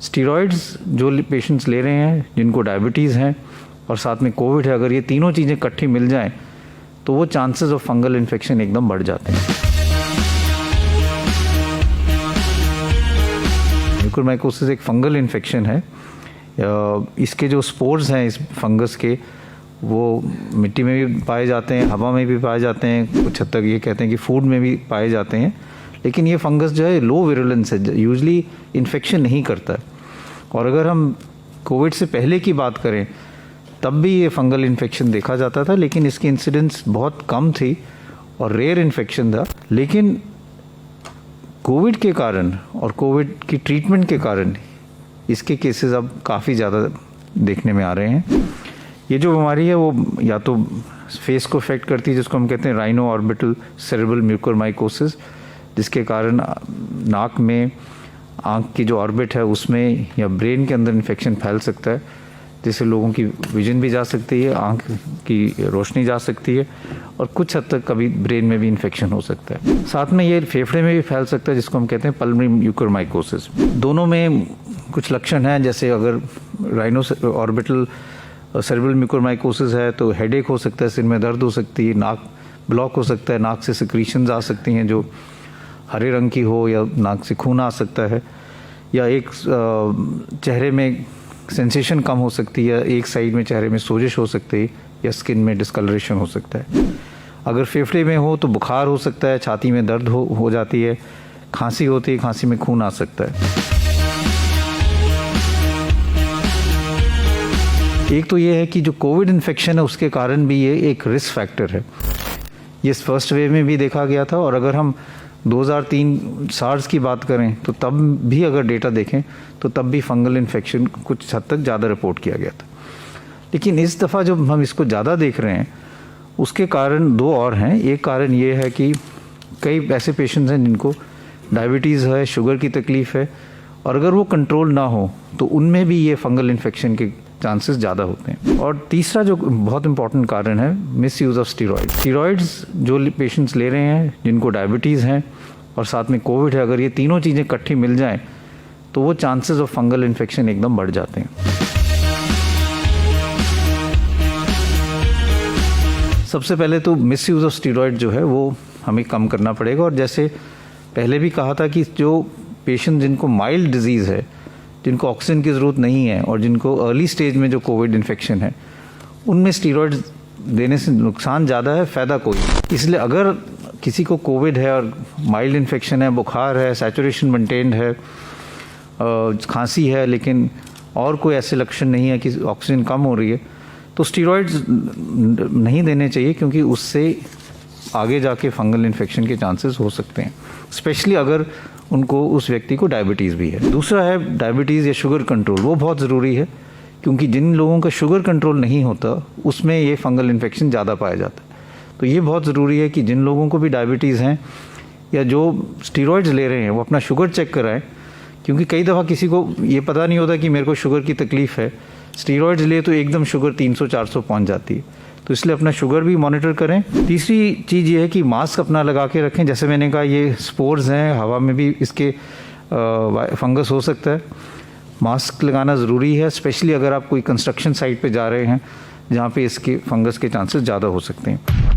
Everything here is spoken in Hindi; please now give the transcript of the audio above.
स्टीरॉइड्स जो पेशेंट्स ले रहे हैं, जिनको डायबिटीज़ हैं और साथ में कोविड है, अगर ये तीनों चीज़ें इकट्ठी मिल जाएं तो वो चांसेस ऑफ फंगल इन्फेक्शन एकदम बढ़ जाते हैं। म्यूकोरमाइकोसिस एक फंगल इन्फेक्शन है। इसके जो स्पोर्स हैं इस फंगस के, वो मिट्टी में भी पाए जाते हैं, हवा में भी पाए जाते हैं, कुछ हद तक ये कहते हैं कि फूड में भी पाए जाते हैं। लेकिन ये फंगस जो है लो विरुलेंस है, यूजली इन्फेक्शन नहीं करता है। और अगर हम कोविड से पहले की बात करें तब भी ये फंगल इन्फेक्शन देखा जाता था, लेकिन इसकी इंसिडेंस बहुत कम थी और रेयर इन्फेक्शन था। लेकिन कोविड के कारण और कोविड की ट्रीटमेंट के कारण इसके केसेस अब काफ़ी ज़्यादा देखने में आ रहे हैं। ये जो बीमारी है वो या तो फेस को अफेक्ट करती है, जिसको हम कहते हैं राइनो ऑर्बिटल सेरेब्रल म्यूकोरमाइकोसिस, जिसके कारण नाक में, आँख की जो ऑर्बिट है उसमें या ब्रेन के अंदर इन्फेक्शन फैल सकता है, जिससे लोगों की विजन भी जा सकती है, आँख की रोशनी जा सकती है और कुछ हद तक कभी ब्रेन में भी इन्फेक्शन हो सकता है। साथ में ये फेफड़े में भी फैल सकता है, जिसको हम कहते हैं पल्मोनरी म्यूकोरमाइकोसिस। दोनों में कुछ लक्षण हैं, जैसे अगर राइनो ऑर्बिटल सेरेब्रल म्यूकोरमाइकोसिस है तो हेडेक हो सकता है, सिर में दर्द हो सकती है, नाक ब्लॉक हो सकता है, नाक से सिक्रीशंस आ सकती हैं जो हरे रंग की हो, या नाक से खून आ सकता है, या एक चेहरे में सेंसेशन कम हो सकती है, एक साइड में चेहरे में सोजिश हो सकती है, या स्किन में डिस्कलरेशन हो सकता है। अगर फेफड़े में हो तो बुखार हो सकता है, छाती में दर्द हो जाती है, खांसी होती है, खांसी में खून आ सकता है। एक तो ये है कि जो कोविड इन्फेक्शन है उसके कारण भी ये एक रिस्क फैक्टर है। ये फर्स्ट वेव में भी देखा गया था, और अगर हम 2003 सार्स की बात करें तो तब भी अगर डेटा देखें तो तब भी फंगल इन्फेक्शन कुछ हद तक ज़्यादा रिपोर्ट किया गया था। लेकिन इस दफ़ा जब हम इसको ज़्यादा देख रहे हैं उसके कारण दो और हैं। एक कारण ये है कि कई ऐसे पेशेंट्स हैं जिनको डायबिटीज़ है, शुगर की तकलीफ़ है, और अगर वो कंट्रोल ना हो तो उनमें भी ये फंगल इन्फेक्शन के चांसेस ज़्यादा होते हैं। और तीसरा जो बहुत इंपॉर्टेंट कारण है, मिस यूज़ ऑफ स्टीरॉइड्स जो पेशेंट्स ले रहे हैं, जिनको डायबिटीज़ हैं और साथ में कोविड है, अगर ये तीनों चीज़ें इकट्ठी मिल जाएं तो वो चांसेस ऑफ फंगल इन्फेक्शन एकदम बढ़ जाते हैं। सबसे पहले तो मिस यूज़ ऑफ स्टीरॉइड जो है वो हमें कम करना पड़ेगा। और जैसे पहले भी कहा था कि जो पेशेंट जिनको माइल्ड डिजीज़ है, जिनको ऑक्सीजन की ज़रूरत नहीं है और जिनको अर्ली स्टेज में जो कोविड इन्फेक्शन है, उनमें स्टीरॉइड्स देने से नुकसान ज़्यादा है, फ़ायदा कोई। इसलिए अगर किसी को कोविड है और माइल्ड इन्फेक्शन है, बुखार है, सैचुरेशन मेंटेन्ड है, खांसी है, लेकिन और कोई ऐसे लक्षण नहीं है कि ऑक्सीजन कम हो रही है, तो स्टीरॉइड्स नहीं देने चाहिए, क्योंकि उससे आगे जाके फंगल इन्फेक्शन के चांसेस हो सकते हैं, स्पेशली अगर उनको उस व्यक्ति को डायबिटीज़ भी है। दूसरा है डायबिटीज़ या शुगर कंट्रोल, वो बहुत ज़रूरी है, क्योंकि जिन लोगों का शुगर कंट्रोल नहीं होता उसमें ये फंगल इन्फेक्शन ज़्यादा पाया जाता है। तो ये बहुत ज़रूरी है कि जिन लोगों को भी डायबिटीज़ हैं या जो स्टीरॉइड्स ले रहे हैं वो अपना शुगर चेक कराएं, क्योंकि कई दफ़ा किसी को ये पता नहीं होता कि मेरे को शुगर की तकलीफ़ है, स्टीरॉइड्स ले तो एकदम शुगर 300-400 पहुँच जाती है। तो इसलिए अपना शुगर भी मॉनिटर करें। तीसरी चीज़ ये है कि मास्क अपना लगा के रखें। जैसे मैंने कहा, ये स्पोर्स हैं, हवा में भी इसके फंगस हो सकता है। मास्क लगाना ज़रूरी है, स्पेशली अगर आप कोई कंस्ट्रक्शन साइट पे जा रहे हैं जहाँ पे इसके फंगस के चांसेस ज़्यादा हो सकते हैं।